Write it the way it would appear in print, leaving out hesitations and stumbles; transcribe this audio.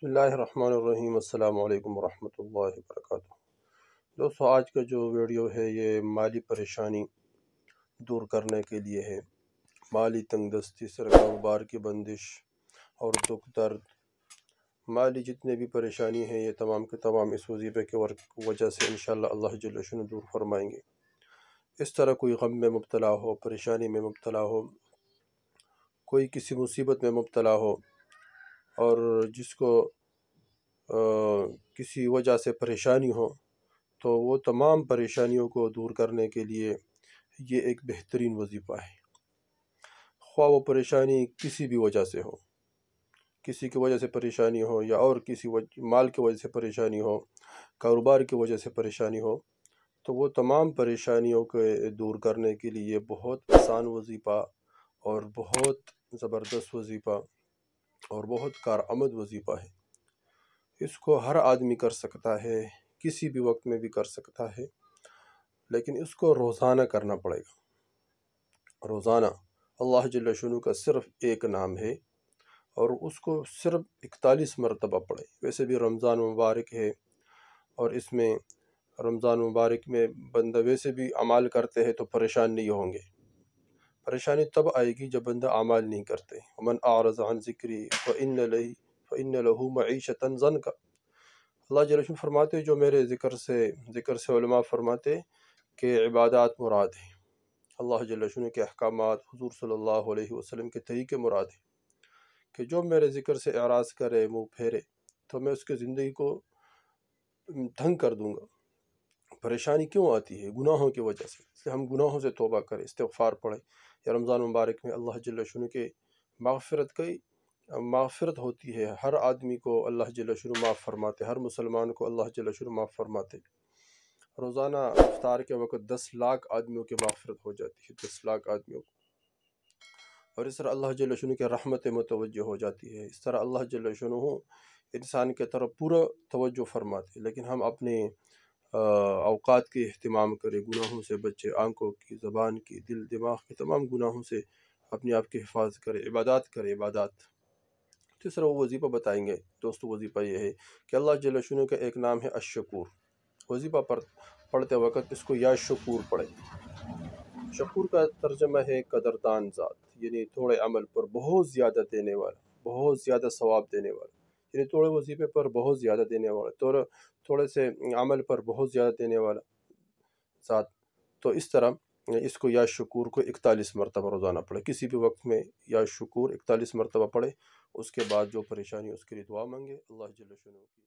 بسم اللہ الرحمن الرحیم۔ السلام علیکم ورحمۃ اللہ وبرکاتہ۔ دوستو، آج کا جو ویڈیو ہے یہ مالی پریشانی دور کرنے کے لیے ہے۔ مالی تنگ دستی، سر کاروبار کی بندش اور دکھ درد، مالی جتنے بھی پریشانی ہیں یہ تمام کے تمام اس وظیفے کی وجہ سے انشاءاللہ اللہ جل شانہ دور فرمائیں گے۔ اس طرح کوئی غم میں مبتلا ہو، پریشانی میں مبتلا ہو، کوئی کسی مصیبت میں مبتلا ہو اور جس کو کسی وجہ سے پریشانی ہو، تو وہ تمام پریشانیوں کو دور کرنے کے لیے یہ ایک بہترین وظیفہ ہے۔ خواہ وہ پریشانی کسی بھی وجہ سے ہو، کسی کی وجہ سے پریشانی ہو یا اور کسی مال کی وجہ سے پریشانی ہو، کاروبار کی وجہ سے پریشانی ہو، تو وہ تمام پریشانیوں کو دور کرنے کے لیے بہت آسان وظیفہ اور بہت زبردست وظیفہ اور بہت کارآمد وظیفہ ہے۔ اس کو ہر آدمی کر سکتا ہے، کسی بھی وقت میں بھی کر سکتا ہے، لیکن اس کو روزانہ کرنا پڑے گا۔ روزانہ اللہ جل شانہ کا صرف ایک نام ہے اور اس کو صرف 41 مرتبہ پڑھے۔ ویسے بھی رمضان مبارک ہے اور اس میں رمضان مبارک میں بندہ ویسے بھی اعمال کرتے ہیں تو پریشان نہیں ہوں گے۔ پریشانی تب آئے گی جب بندہ اعمال نہیں کرتے۔ ومن اعرض عن ذکری فإن له معیشۃ ضنکا۔ اللہ جل شانہ فرماتے جو میرے ذکر سے علماء فرماتے کہ عبادات مراد ہیں، اللہ جل شانہ کے احکامات، حضور صلی اللہ علیہ وسلم کے طریقے مراد ہیں، کہ جو میرے ذکر سے اعراض کرے، منہ پھیرے، تو میں اس کی زندگی کو تنگ کر دوں گا۔ پریشانی کیوں آتی ہے؟ گناہوں کی وجہ سے۔ اس لیے ہم گناہوں سے توبہ کریں، استغفار پڑھیں۔ یا رمضان مبارک میں اللہ جل شانہ کے مغفرت ہوتی ہے، ہر آدمی کو اللہ جل شانہ معاف فرماتے، ہر مسلمان کو اللہ جل شانہ معاف فرماتے۔ روزانہ افطار کے وقت 10 لاکھ آدمیوں کی مغفرت ہو جاتی ہے، 10 لاکھ آدمیوں کو، اور اس طرح اللہ جل شانہ کی رحمت متوجہ ہو جاتی ہے۔ اس طرح اللہ جل شانہ انسان کے طرف پورا توجہ فرماتے، لیکن ہم اپنے اوقات کے اہتمام کریں، گناہوں سے بچے، آنکھوں کی، زبان کی، دل دماغ کے تمام گناہوں سے اپنے آپ کی حفاظت کریں، عبادات کریں، عبادات۔ تیسرا وہ وظیفہ بتائیں گے دوستو۔ وظیفہ یہ ہے کہ اللہ جل شانہ کا ایک نام ہے الشکور۔ وظیفہ پڑھتے وقت اس کو یا شکور پڑھیں۔ شکور کا ترجمہ ہے قدردان ذات، یعنی تھوڑے عمل پر بہت زیادہ دینے والا، بہت زیادہ ثواب دینے والا، یعنی تھوڑے وظیفے پر بہت زیادہ دینے والا، تھوڑے سے عمل پر بہت زیادہ دینے والا ذات۔ تو اس طرح اس کو یا شکور کو 41 مرتبہ روزانہ پڑھے، کسی بھی وقت میں یا شکور 41 مرتبہ پڑھے۔ اس کے بعد جو پریشانی اس کے لیے دعا مانگے، اللہ جل شانہ کی